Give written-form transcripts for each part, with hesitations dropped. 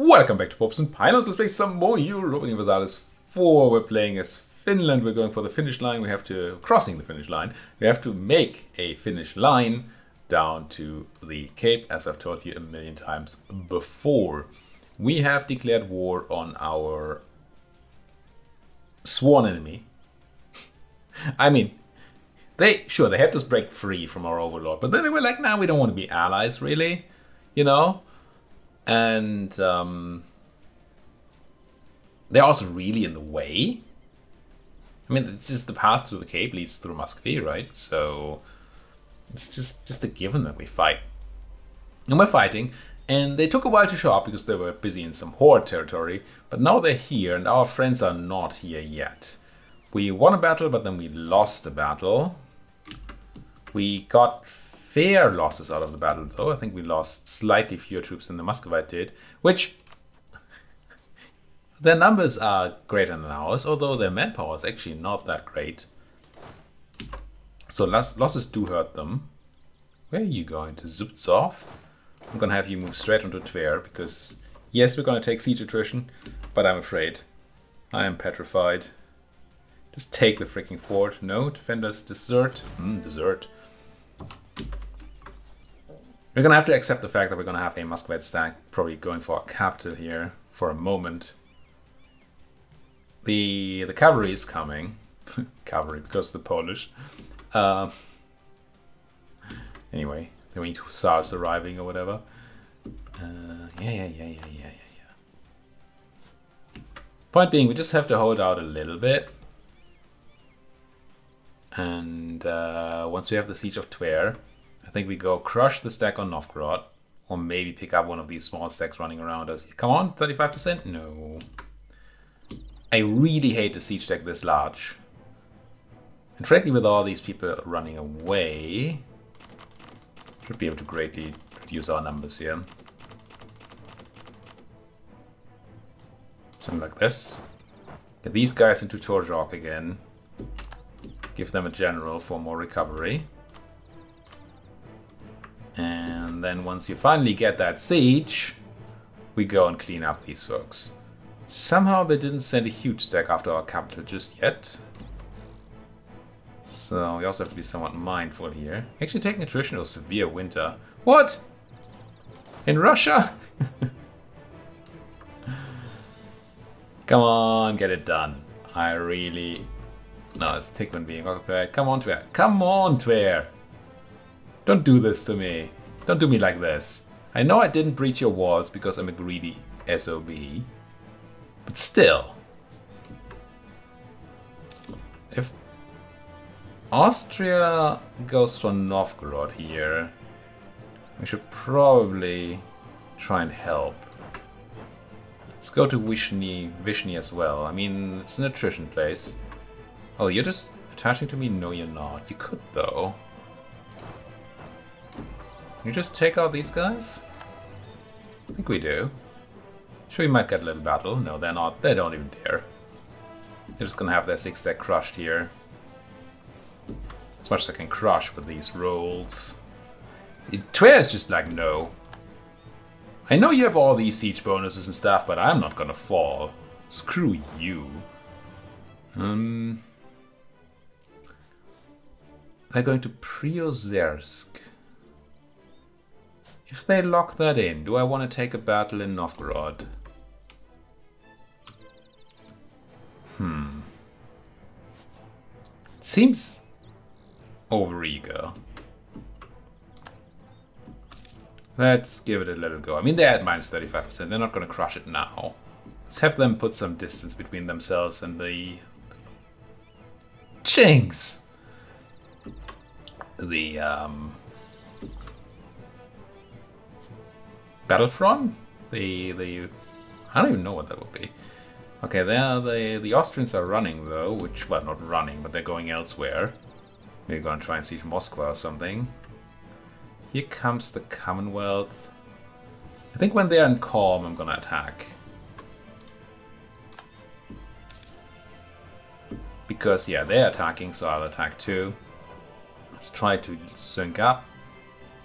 Welcome back to Pops and Pinos. Let's play some more Europa Universalis IV. We're playing as Finland. We're going for the finish line. We have to, crossing the finish line. We have to make a finish line down to the Cape, as I've told you a million times before. We have declared war on our sworn enemy. I mean, they had to break free from our overlord, but then they were like, nah, we don't want to be allies, really, you know? And they're also really in the way. I mean, it's just the path to the Cape leads through Muscovy, right? So it's just a given that we fight. And we're fighting, and they took a while to show up because they were busy in some horde territory, but now they're here, and our friends are not here yet. We won a battle, but then we lost a battle. We got fair losses out of the battle, though. I think we lost slightly fewer troops than the Muscovite did, which their numbers are greater than ours, although their manpower is actually not that great. So losses do hurt them. Where are you going to? Zubtsov? I'm going to have you move straight onto Tver, because yes, we're going to take siege attrition, but I'm afraid. I am petrified. Just take the freaking fort. No, defenders desert. Desert. We're going to have to accept the fact that we're going to have a Muscovite stack probably going for a capital here for a moment. The cavalry is coming. Cavalry, because the Polish. Anyway, we need hussars arriving or whatever. Yeah. Point being, we just have to hold out a little bit. And once we have the siege of Tver, I think we go crush the stack on Novgorod, or maybe pick up one of these small stacks running around us. Come on, 35%? No. I really hate the siege stack this large. And frankly, with all these people running away, should be able to greatly reduce our numbers here. Something like this. Get these guys into Torzhok again. Give them a general for more recovery. And then once you finally get that siege, we go and clean up these folks. Somehow they didn't send a huge stack after our capital just yet. So we also have to be somewhat mindful here. Actually taking attrition or severe winter. What? In Russia? Come on, get it done. I really... No, it's Tikhvin being occupied. Come on, Tver. Come on, Tver. Don't do this to me. Don't do me like this. I know I didn't breach your walls because I'm a greedy SOB. But still. If Austria goes for Novgorod here, we should probably try and help. Let's go to Vishny as well. I mean, it's an attrition place. Oh, you're just attaching to me? No, you're not. You could, though. Can you just take out these guys? I think we do. Sure, we might get a little battle. No, they're not. They don't even dare. They're just gonna have their 6-stack crushed here. As much as I can crush with these rolls. Tver is just like, no. I know you have all these siege bonuses and stuff, but I'm not gonna fall. Screw you. They're going to Priozersk. If they lock that in, do I want to take a battle in Novgorod? Seems overeager. Let's give it a little go. I mean, they're at minus 35%. They're not going to crush it now. Let's have them put some distance between themselves and the... Jinx! The, Battlefront? I don't even know what that would be. Okay, the Austrians are running though, which, well, not running, but they're going elsewhere. Maybe going to try and siege Moscow or something. Here comes the Commonwealth. I think when they're in calm, I'm gonna attack. Because, yeah, they're attacking, so I'll attack too. Let's try to sync up.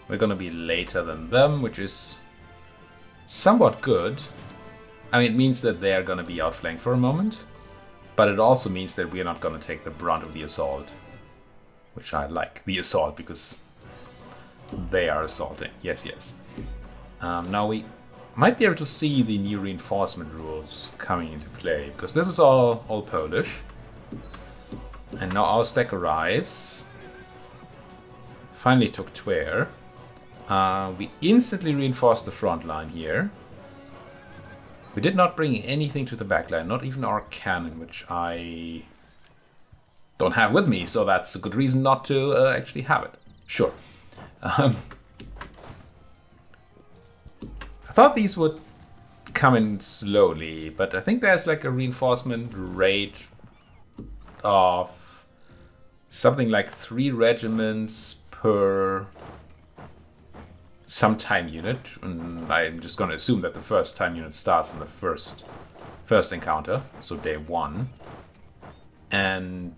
We're gonna be later than them, which is somewhat good. I mean, it means that they're going to be outflanked for a moment, but it also means that we're not going to take the brunt of the assault, which I like. The assault, because they are assaulting. Yes, yes. Now we might be able to see the new reinforcement rules coming into play, because this is all Polish. And now our stack arrives. Finally took Twer. We instantly reinforced the front line here. We did not bring anything to the back line, not even our cannon, which I don't have with me, so that's a good reason not to actually have it. Sure. I thought these would come in slowly, but I think there's like a reinforcement rate of something like 3 regiments per some time unit, and I'm just going to assume that the first time unit starts in the first encounter, so day 1, and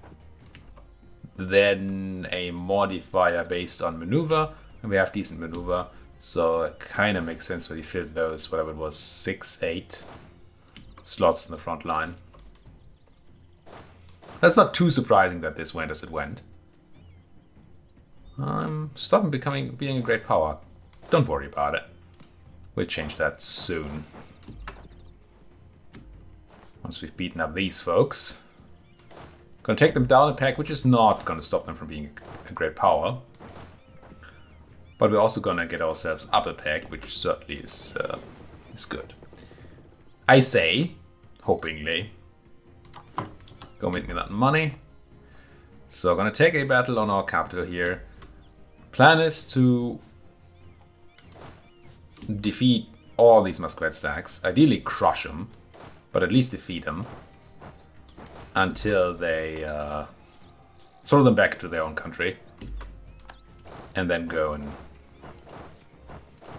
then a modifier based on maneuver, and we have decent maneuver, so it kind of makes sense when you fill those, whatever it was, 6-8 slots in the front line. That's not too surprising that this went as it went. I'm stopping being a great power. Don't worry about it. We'll change that soon. Once we've beaten up these folks. Gonna take them down a peg, which is not gonna stop them from being a great power. But we're also gonna get ourselves up a peg, which certainly is good. I say, hopingly. Go make me that money. So gonna take a battle on our capital here. Plan is to defeat all these Muscovite stacks. Ideally crush them, but at least defeat them. Until they throw them back to their own country. And then go and,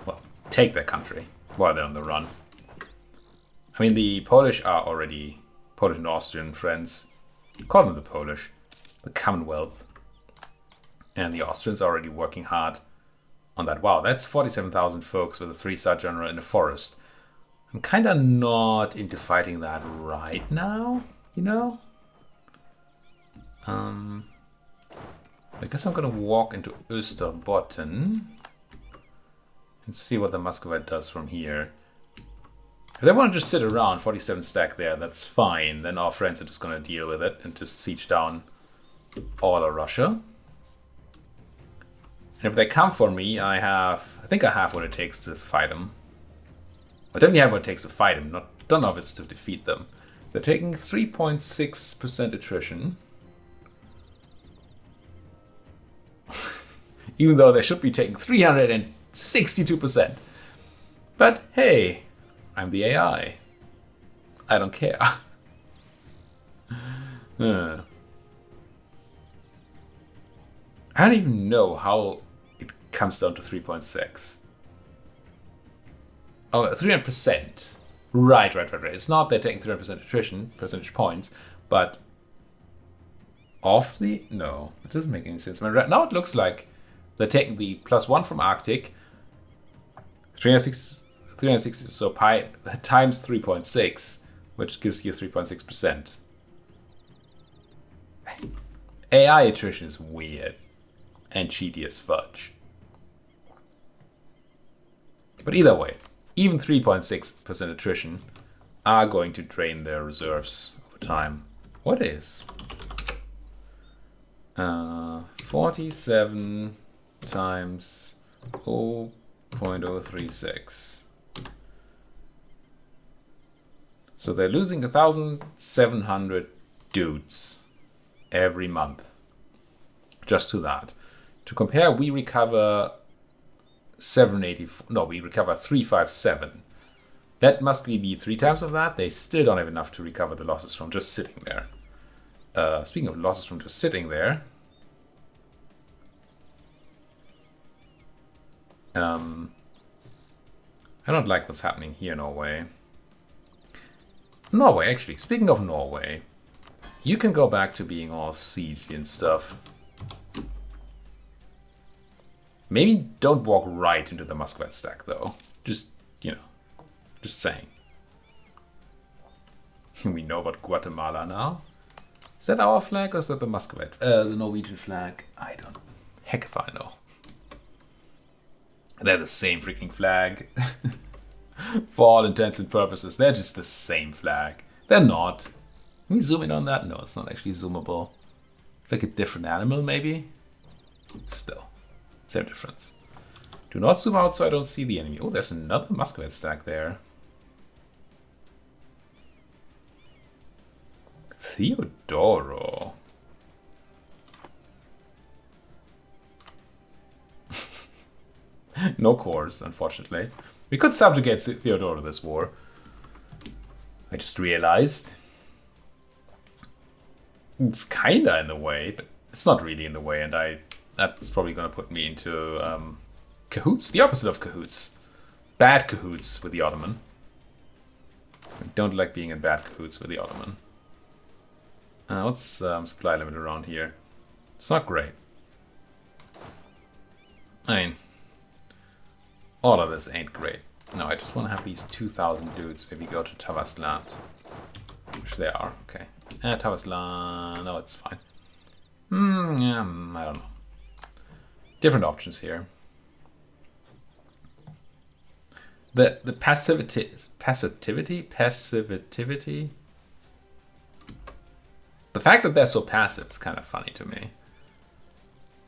well, take their country while they're on the run. I mean, the Polish are already, Polish and Austrian friends, call them the Polish, the Commonwealth. And the Austrians are already working hard on that. Wow, that's 47,000 folks with a 3-star general in the forest. I'm kind of not into fighting that right now, you know? I guess I'm gonna walk into Österbotten and see what the Muscovite does from here. If they want to just sit around, 47 stack there, that's fine. Then our friends are just gonna deal with it and just siege down all of Russia. And if they come for me, I think I have what it takes to fight them. I definitely have what it takes to fight them. Don't know if it's to defeat them. They're taking 3.6% attrition. Even though they should be taking 362%. But hey, I'm the AI. I don't care. I don't even know how it comes down to 3.6. Oh, 300%. Right. It's not they're taking 300% attrition, percentage points, but off the... No, it doesn't make any sense. Right now it looks like they're taking the +1 from Arctic, 360, so pi times 3.6, which gives you 3.6%. AI attrition is weird and cheaty as fudge. But either way, even 3.6% attrition are going to drain their reserves over time. What is 47 times 0.036? So they're losing 1,700 dudes every month. Just to that. To compare, we recover 357. That must be 3 times of that. They still don't have enough to recover the losses from just sitting there. Speaking of losses from just sitting there, I don't like what's happening here in Norway. Norway, actually, speaking of Norway, you can go back to being all siegey and stuff. Maybe don't walk right into the Muscovite stack, though. Just, you know, just saying. We know about Guatemala now. Is that our flag or is that the Muscovite? The Norwegian flag? I don't... Heck if I know. They're the same freaking flag. For all intents and purposes, they're just the same flag. They're not. Can we zoom in on that? No, it's not actually zoomable. It's like a different animal, maybe? Still, same difference. Do not zoom out so I don't see the enemy. Oh, there's another Muscovite stack there. Theodoro. No cores, unfortunately. We could subjugate Theodoro this war. I just realized. It's kinda in the way, but it's not really in the way, and that's probably gonna put me into cahoots, the opposite of cahoots. Bad cahoots with the Ottoman. I don't like being in bad cahoots with the Ottoman. What's supply limit around here? It's not great. I mean, all of this ain't great. No, I just want to have these 2,000 dudes maybe go to Tavasland. Which they are, okay. Tavasland, no, it's fine. Yeah, I don't know. Different options here. The passivity. The fact that they're so passive is kind of funny to me.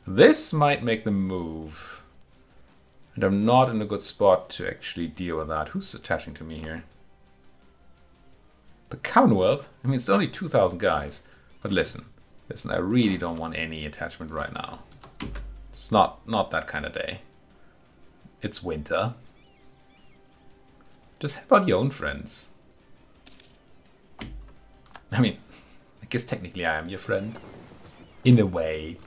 This might make them move. And I'm not in a good spot to actually deal with that. Who's attaching to me here? The Commonwealth? I mean, it's only 2,000 guys. But listen, I really don't want any attachment right now. It's not that kind of day. It's winter. Just help out your own friends. I mean, I guess technically I am your friend. In a way.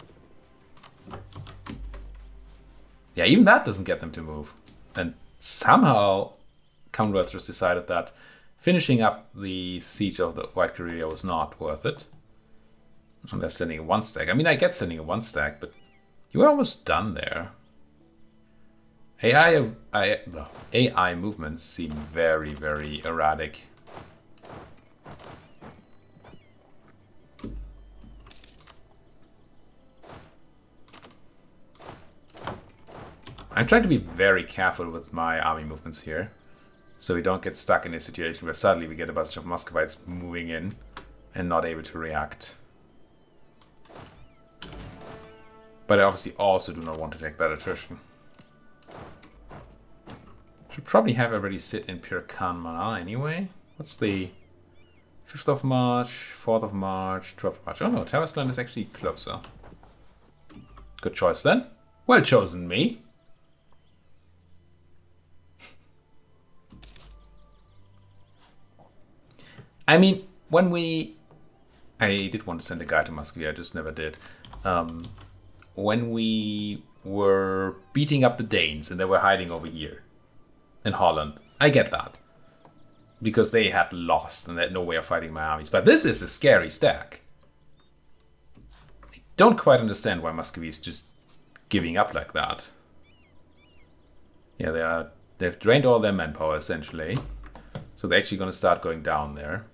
Yeah, even that doesn't get them to move. And somehow Commonwealth just decided that finishing up the siege of the White Karelia was not worth it. And they're sending a 1 stack. I mean, I get sending a 1 stack, but you were almost done there. AI movements seem very, very erratic. I'm trying to be very careful with my army movements here, so we don't get stuck in a situation where suddenly we get a bunch of Muscovites moving in and not able to react. But I obviously also do not want to take that attrition. Should probably have everybody sit in Pirkan Mana anyway. What's the 5th of March, 4th of March, 12th of March? Oh no, Tavasland is actually closer. Good choice then. Well chosen, me. I mean, I did want to send a guy to Muscovy, I just never did. When we were beating up the Danes and they were hiding over here in Holland, I get that. Because they had lost and they had no way of fighting my armies. But this is a scary stack. I don't quite understand why Muscovy is just giving up like that. Yeah, they've drained all their manpower essentially. So they're actually going to start going down there.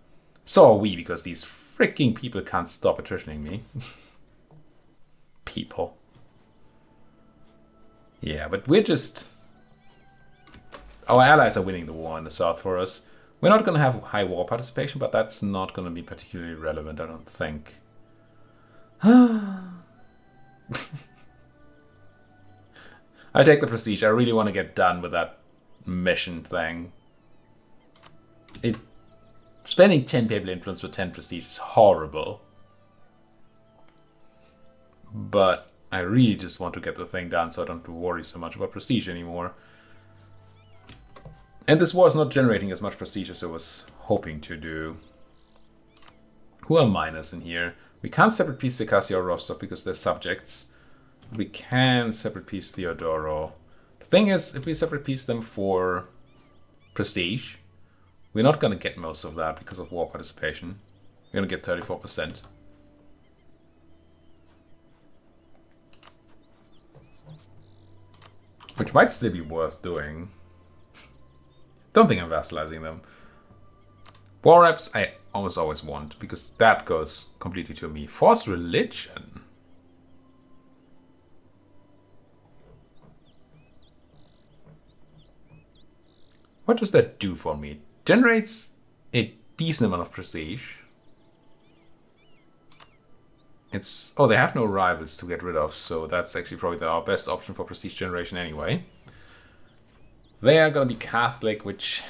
So are we, because these freaking people can't stop attritioning me. People. Yeah, but we're just... Our allies are winning the war in the south for us. We're not going to have high war participation, but that's not going to be particularly relevant, I don't think. I take the prestige. I really want to get done with that mission thing. Spending 10 papal influence for 10 prestige is horrible. But I really just want to get the thing done so I don't have to worry so much about prestige anymore. And this war is not generating as much prestige as I was hoping to do. Who are minors in here? We can't separate piece Circassia or Rostov because they're subjects. We can separate piece Theodoro. The thing is, if we separate piece them for prestige, we're not going to get most of that because of war participation. We're going to get 34%. Which might still be worth doing. Don't think I'm vassalizing them. War reps I always want, because that goes completely to me. Force religion. What does that do for me? Generates a decent amount of prestige. It's... oh, they have no rivals to get rid of, so that's actually probably our best option for prestige generation anyway. They are going to be Catholic, which...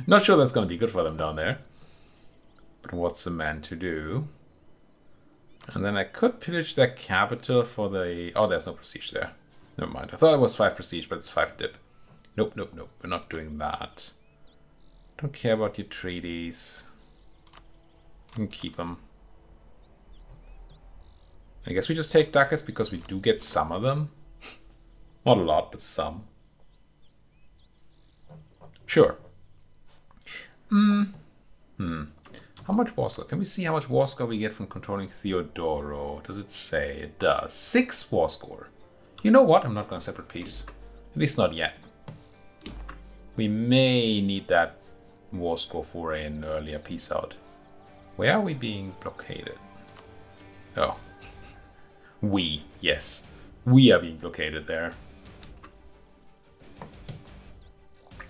not sure that's going to be good for them down there. But what's the man to do? And then I could pillage their capital for the... oh, there's no prestige there. Never mind. I thought it was 5 prestige, but it's 5 dip. Nope, nope, nope. We're not doing that. Don't care about your treaties. You can keep them. I guess we just take ducats because we do get some of them. Not a lot, but some. Sure. How much war score? Can we see how much war score we get from controlling Theodoro? Does it say? It does. 6 war score. You know what? I'm not going to separate peace. At least not yet. We may need that war score for an earlier peace out. Where are we being blockaded? Oh. We, yes. We are being blockaded there.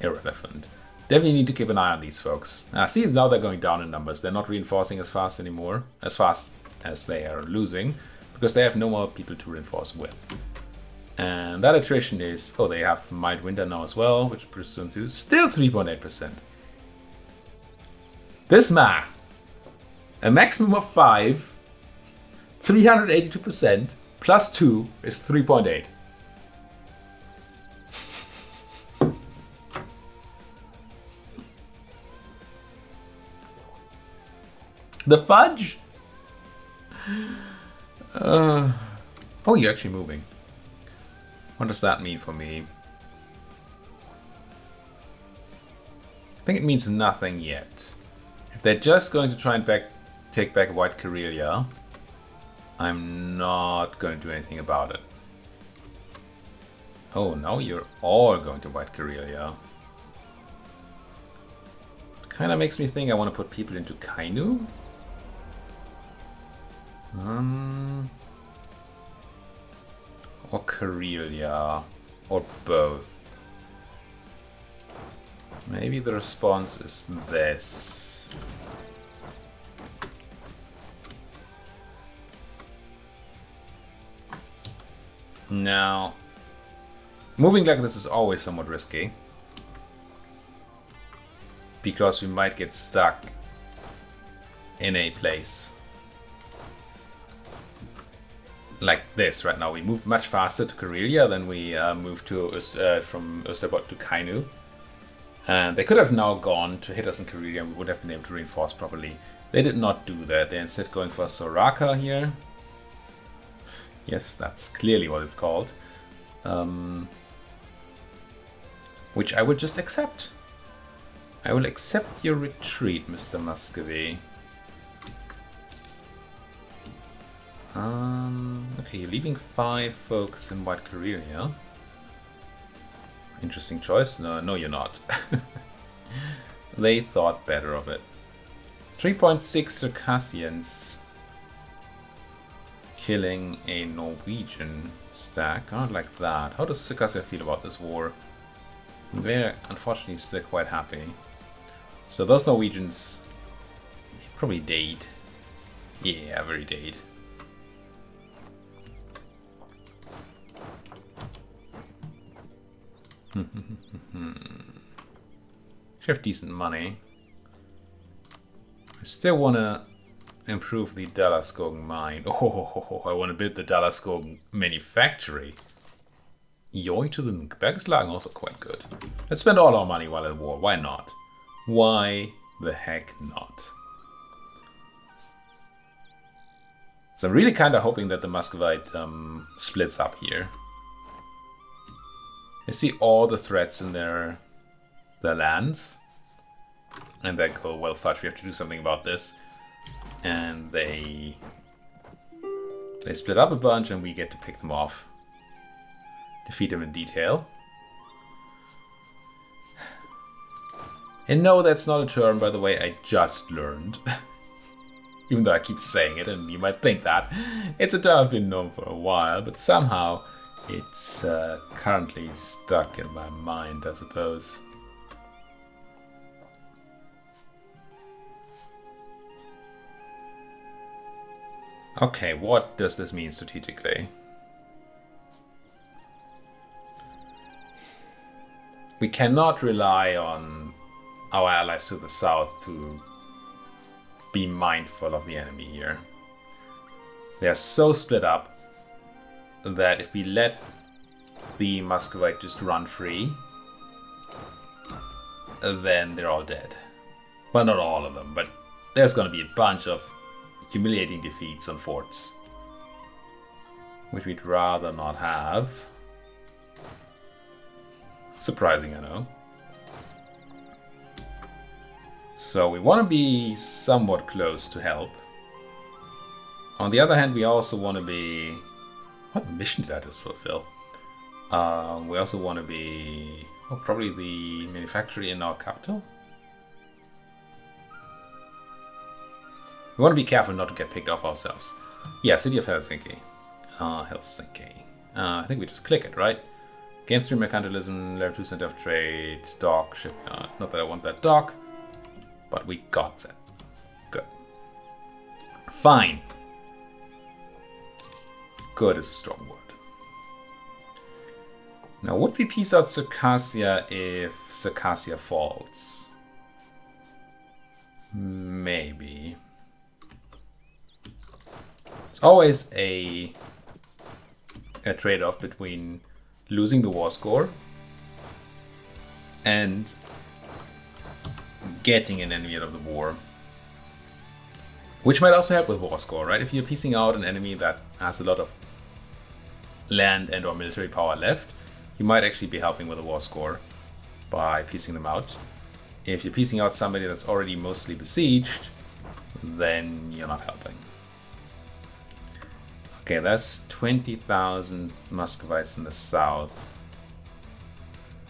Irrelevant. Definitely need to keep an eye on these folks. See, now they're going down in numbers. They're not reinforcing as fast anymore. As fast as they are losing. Because they have no more people to reinforce with. And that attrition is... oh, they have Mild Winter now as well, which pursuant to still 3.8%. This math. A maximum of 5, 382%, plus 2 is 3.8. The fudge? Oh, you're actually moving. What does that mean for me? I think it means nothing yet. If they're just going to try and take back White Karelia, I'm not going to do anything about it. Oh, now you're all going to White Karelia. Kind of makes me think I want to put people into Kainu. Or Karelia. Or both. Maybe the response is this. Now, moving like this is always somewhat risky. Because we might get stuck in a place like this right now. We moved much faster to Karelia than we moved to from Osterbot to Kainu. And they could have now gone to hit us in Karelia and we would have been able to reinforce properly. They did not do that. They're instead going for Soraka here. Yes, that's clearly what it's called. Which I would just accept. I will accept your retreat, Mr. Muscovy. Okay, you're leaving 5 folks in White Karelia. Interesting choice. No, you're not. They thought better of it. 3.6 Circassians killing a Norwegian stack. I don't like that. How does Circassia feel about this war? They're unfortunately still quite happy. So those Norwegians probably dead. Yeah, very dead. Should have decent money. I still want to improve the Dallaskogen mine. Oh, I want to build the Dallaskogen manufactory. Yoy to the Bergslagen, also quite good. Let's spend all our money while at war. Why not? Why the heck not? So I'm really kind of hoping that the Muscovite splits up here. I see all the threats in their lands. And they go, well, fudge, we have to do something about this. And they split up a bunch and we get to pick them off. Defeat them in detail. And no, that's not a term, by the way, I just learned. Even though I keep saying it, and you might think that. It's a term I've been known for a while, but somehow it's currently stuck in my mind, I suppose. Okay, what does this mean strategically? We cannot rely on our allies to the south to be mindful of the enemy here. They are so split up that if we let the Muscovite just run free, then they're all dead. Well, not all of them, but there's going to be a bunch of humiliating defeats on forts, which we'd rather not have. Surprising, I know. So we want to be somewhat close to help. On the other hand, we also want to be... What mission did I just fulfill? We also want to be... Well, probably the manufacturer in our capital. We want to be careful not to get picked off ourselves. Yeah, City of Helsinki. Helsinki. I think we just click it, right? Games through mercantilism, level 2 center of trade, dock, shipyard. Not that I want that dock, but we got it. Good. Fine. Good is a strong word. Now, would we peace out Circassia if Circassia falls? Maybe. It's always a trade-off between losing the war score and getting an enemy out of the war. Which might also help with war score, right? If you're piecing out an enemy that has a lot of land and or military power left, you might actually be helping with the war score by piecing them out. If you're piecing out somebody that's already mostly besieged, then you're not helping. Okay, that's 20,000 Muscovites in the south.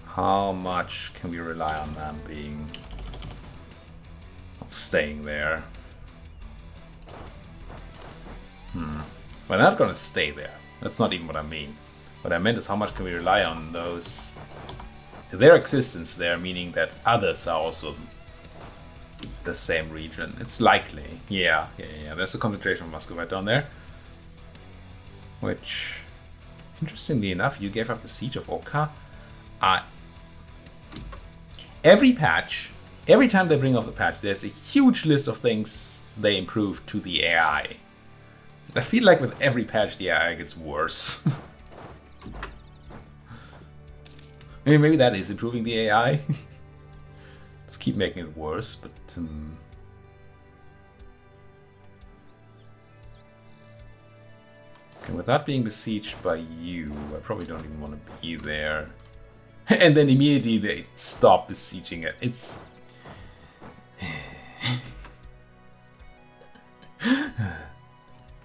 How much can we rely on them being... staying there? Well, they're not going to stay there. That's not even what I mean. What I meant is how much can we rely on those... their existence there, meaning that others are also the same region. It's likely. Yeah. There's a concentration of Muscovite down there. Which, interestingly enough, you gave up the siege of Oka. Every patch, every time they bring up the patch, there's a huge list of things they improve to the AI. I feel like with every patch, the AI gets worse. I mean, maybe that is improving the AI. Just keep making it worse, but... Okay, without being besieged by you, I probably don't even want to be there. And then immediately they stop besieging it. It's...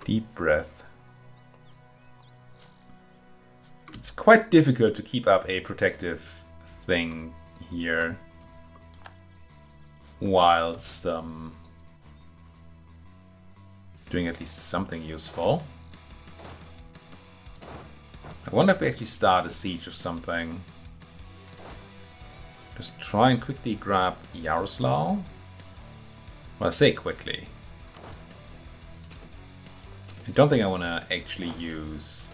Deep breath. It's quite difficult to keep up a protective thing here whilst doing at least something useful. I wonder if we actually start a siege of something. Just try and quickly grab Yaroslavl. Well, I say quickly. I don't think I want to actually use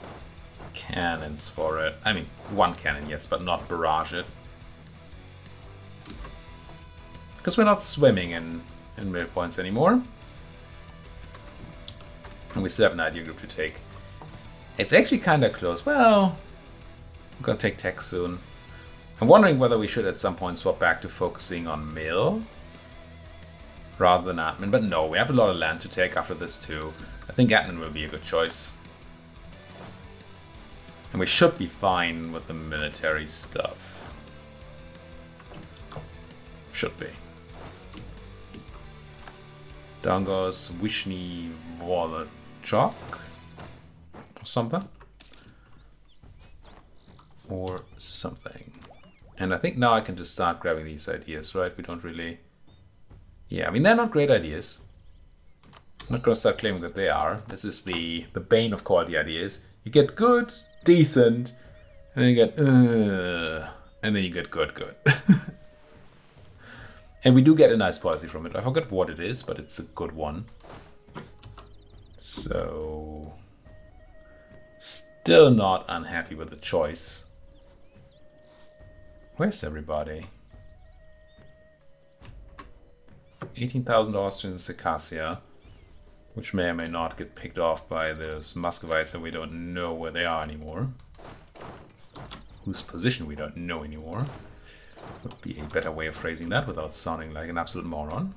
cannons for it. I mean, one cannon, yes, but not barrage it. Because we're not swimming in middle points anymore. And we still have an idea group to take. It's actually kind of close. Well, I'm going to take tech soon. I'm wondering whether we should at some point swap back to focusing on mill rather than admin. But no, we have a lot of land to take after this too. I think admin will be a good choice. And we should be fine with the military stuff. Should be. Down goes Vishny Volachok. Something or something. And I think now I can just start grabbing these ideas, right? We don't really... Yeah, I mean, they're not great ideas. I'm not going to start claiming that they are. This is the bane of quality ideas. You get good, decent, and then you get... and then you get good. And we do get a nice policy from it. I forgot what it is, but it's a good one. So... Still not unhappy with the choice. Where's everybody? 18,000 Austrians in Circassia, which may or may not get picked off by those Muscovites that we don't know where they are anymore. Whose position we don't know anymore. Would be a better way of phrasing that without sounding like an absolute moron.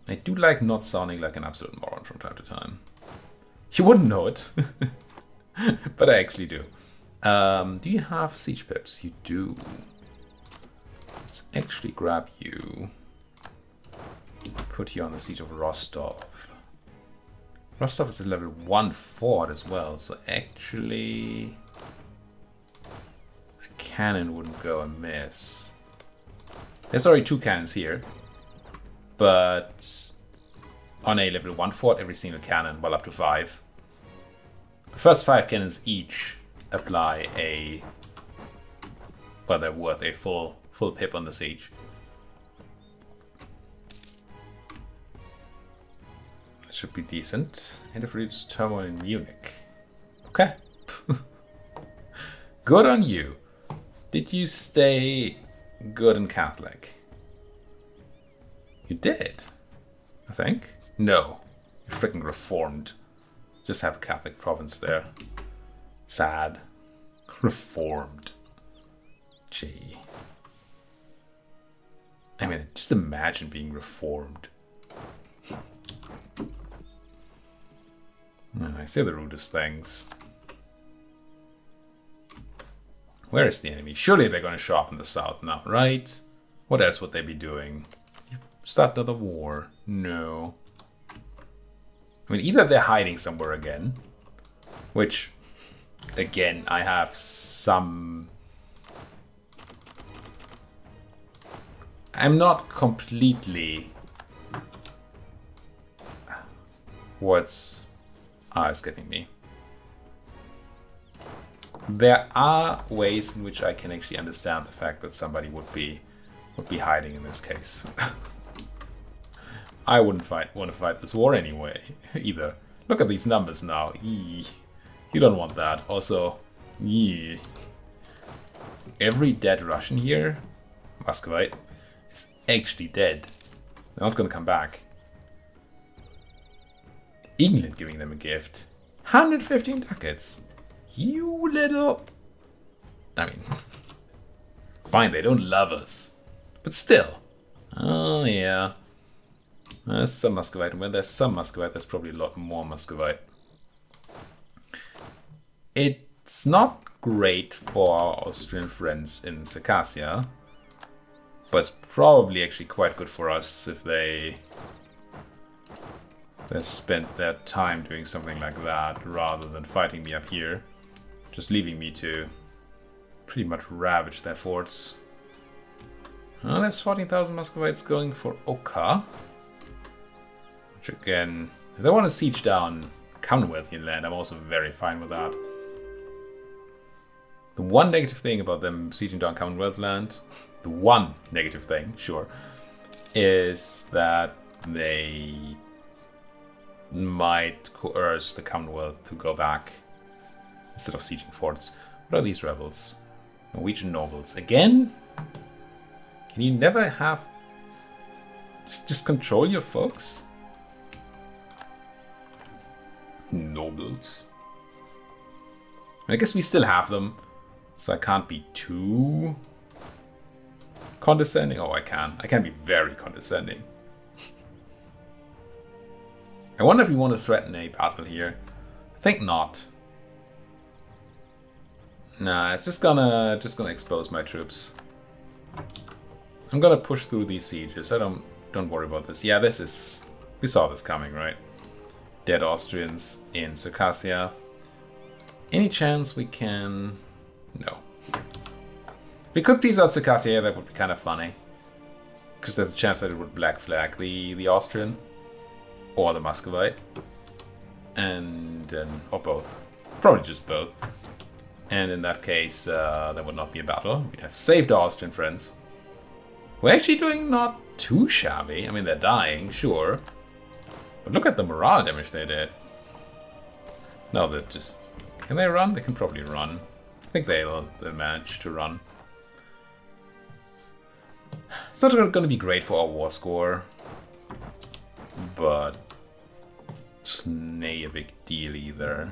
I do like not sounding like an absolute moron from time to time. You wouldn't know it, but I actually do. Do you have siege pips? You do. Let's actually grab you. Put you on the siege of Rostov. Rostov is a level 1 fort as well, so actually a cannon wouldn't go amiss. There's already 2 cannons here, but on a level 1 fort, every single cannon, well, up to 5. The first 5 cannons each apply a... well, they're worth a full pip on the siege. That should be decent. And if we just turmoil in Munich. Okay. Good on you. Did you stay good and Catholic? You did, I think. No. You're freaking reformed. Just have a Catholic province there. Sad. Reformed. Gee. I mean, just imagine being reformed. I say the rudest things. Where is the enemy? Surely they're going to show up in the south now, right? What else would they be doing? Start another war? No. I mean, either they're hiding somewhere again, which, again, I have some... I'm not completely... What's... it's getting me. There are ways in which I can actually understand the fact that somebody would be hiding in this case. I wouldn't want to fight this war anyway, either. Look at these numbers now. Eee. You don't want that. Also, eee. Every dead Russian here, Muscovite, is actually dead. They're not going to come back. England giving them a gift. 115 ducats. You little... I mean, fine, they don't love us. But still. Oh, yeah. There's some Muscovite. When there's some Muscovite, there's probably a lot more Muscovite. It's not great for our Austrian friends in Circassia, but it's probably actually quite good for us if they spent their time doing something like that rather than fighting me up here, just leaving me to pretty much ravage their forts. There's 14,000 Muscovites going for Oka. Which again, if they want to siege down Commonwealthian land, I'm also very fine with that. The one negative thing about them sieging down Commonwealth land, the one negative thing, sure, is that they might coerce the Commonwealth to go back instead of sieging forts. What are these rebels? Norwegian nobles. Again? Can you never have... Just control your folks? Nobles. I guess we still have them, so I can't be too condescending. Oh, I can. I can be very condescending. I wonder if we want to threaten a battle here. I think not. Nah, it's just gonna expose my troops. I'm gonna push through these sieges. Don't worry about this. Yeah, this is... We saw this coming, right? Dead Austrians in Circassia. Any chance we can... No. We could piece out Circassia, that would be kind of funny. Because there's a chance that it would black flag the Austrian. Or the Muscovite. And or both. Probably just both. And in that case, there would not be a battle. We'd have saved our Austrian friends. We're actually doing not too shabby. I mean, they're dying, sure. But look at the morale damage they did. No, they're just... Can they run? They can probably run. I think they'll manage to run. It's not going to be great for our war score. But... it's not a big deal either.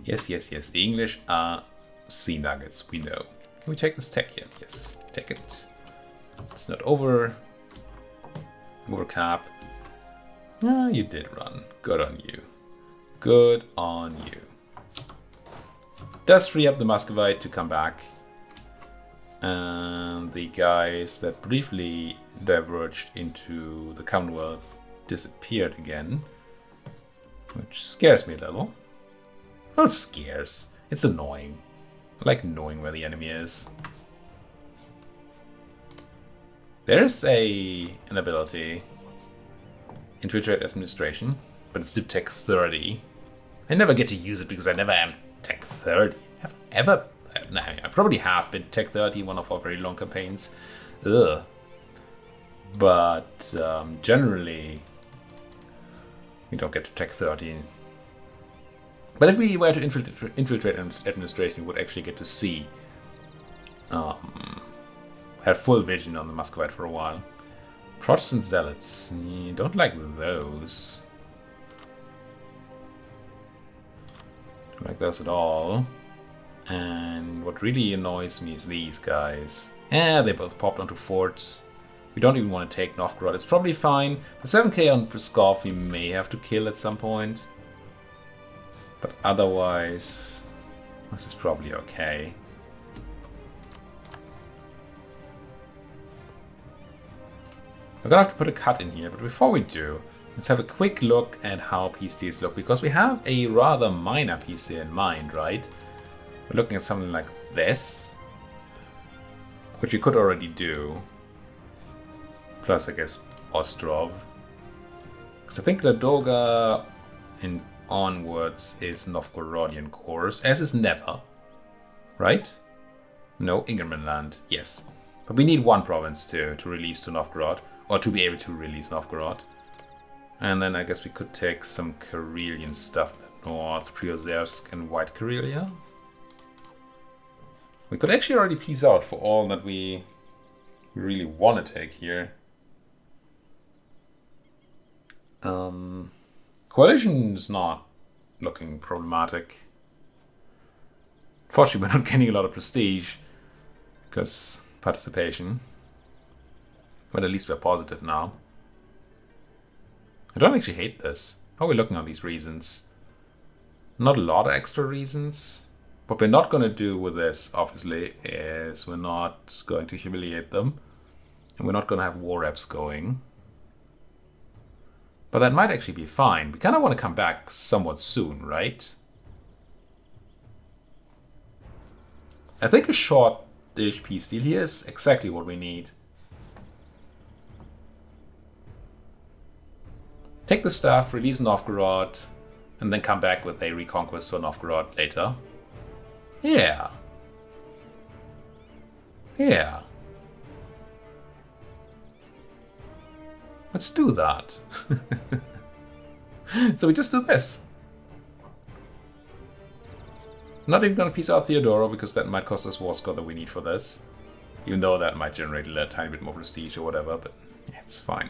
Yes, yes, yes. The English are sea nuggets, we know. Can we take this tech yet? Yes, take it. It's not over cap. Ah, you did run. Good on you. Good on you. Does free up the Muscovite to come back. And the guys that briefly diverged into the Commonwealth disappeared again. Which scares me a little. Well, it scares. It's annoying. I like knowing where the enemy is. There's an ability. Infiltrate administration. But it's to tech 30. I never get to use it because I never am tech 30. Have I ever? No, I probably have been tech 30 one of our very long campaigns. Ugh. But generally, we don't get to tech 30. But if we were to infiltrate administration, we would actually get to see, have full vision on the Muscovite for a while. Protestant zealots, don't like those. Don't like those at all. And what really annoys me is these guys. Yeah, they both popped onto forts. We don't even want to take Novgorod. It's probably fine. The 7k on Pskov we may have to kill at some point. But otherwise, this is probably okay. We're gonna have to put a cut in here, but before we do, let's have a quick look at how peace deals look, because we have a rather minor peace deal in mind, right? We're looking at something like this, which we could already do. Plus, I guess, Ostrov. Because I think Ladoga in onwards is Novgorodian cores, as is Neva, right? No, Ingermanland, yes. But we need one province to release to Novgorod, or to be able to release Novgorod. And then I guess we could take some Karelian stuff, North, Priozersk and White Karelia. We could actually already peace out for all that we really want to take here. Coalition is not looking problematic. Fortunately, we're not gaining a lot of prestige because participation. But at least we're positive now. I don't actually hate this. How are we looking on these reasons? Not a lot of extra reasons. What we're not going to do with this, obviously, is we're not going to humiliate them. And we're not going to have war reps going. But that might actually be fine. We kind of want to come back somewhat soon, right? I think a short-ish peace deal here is exactly what we need. Take the staff, release Novgorod, and then come back with a reconquest for Novgorod later. Yeah. Yeah. Let's do that. So we just do this. Not even gonna peace out Theodora because that might cost us war score that we need for this. Even though that might generate a tiny bit more prestige or whatever, but yeah, it's fine.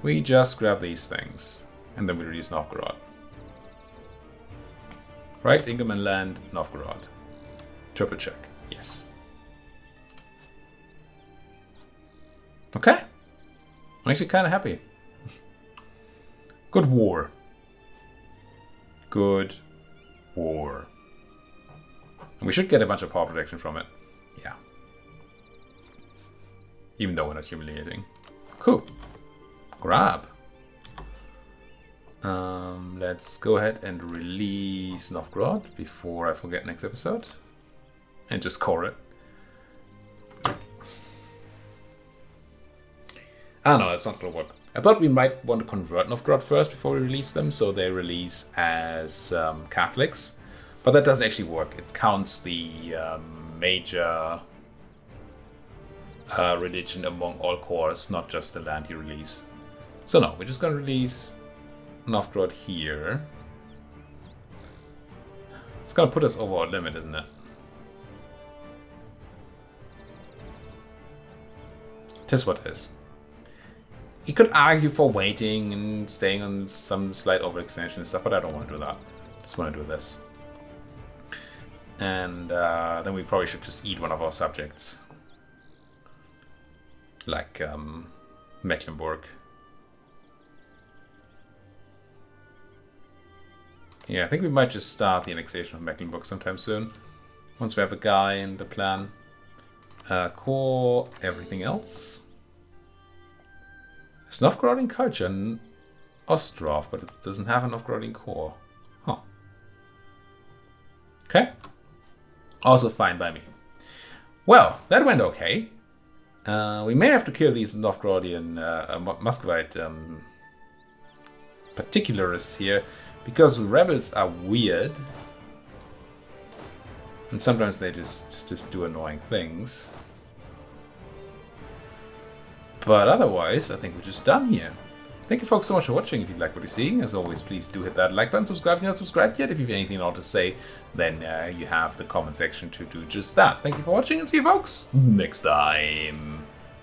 We just grab these things and then we release Novgorod. Right, Ingermanland, Novgorod. Triple check, yes. Okay. I'm actually kind of happy. Good war. Good war. And we should get a bunch of power protection from it. Yeah. Even though we're not humiliating. Cool. Grab. Let's go ahead and release Novgorod before I forget next episode. And just core it. Ah, no, that's not going to work. I thought we might want to convert Novgorod first before we release them, so they release as Catholics. But that doesn't actually work. It counts the major religion among all cores, not just the land you release. So no, we're just going to release Novgorod here. It's going to put us over our limit, isn't it? Tis what it is. You could argue for waiting and staying on some slight overextension and stuff, but I don't want to do that. Just want to do this. And then we probably should just eat one of our subjects. Like Mecklenburg. Yeah, I think we might just start the annexation of Mecklenburg sometime soon. Once we have a guy in the plan. Core, everything else. It's Novgorodian culture in Ostrov, but it doesn't have a Novgorodian core. Huh. Okay. Also fine by me. Well, that went okay. We may have to kill these Novgorodian Muscovite particularists here, because rebels are weird. And sometimes they just do annoying things. But otherwise, I think we're just done here. Thank you folks so much for watching. If you like what you're seeing, as always, please do hit that like button, subscribe if you're not subscribed yet. If you have anything at all to say, then you have the comment section to do just that. Thank you for watching, and see you folks next time.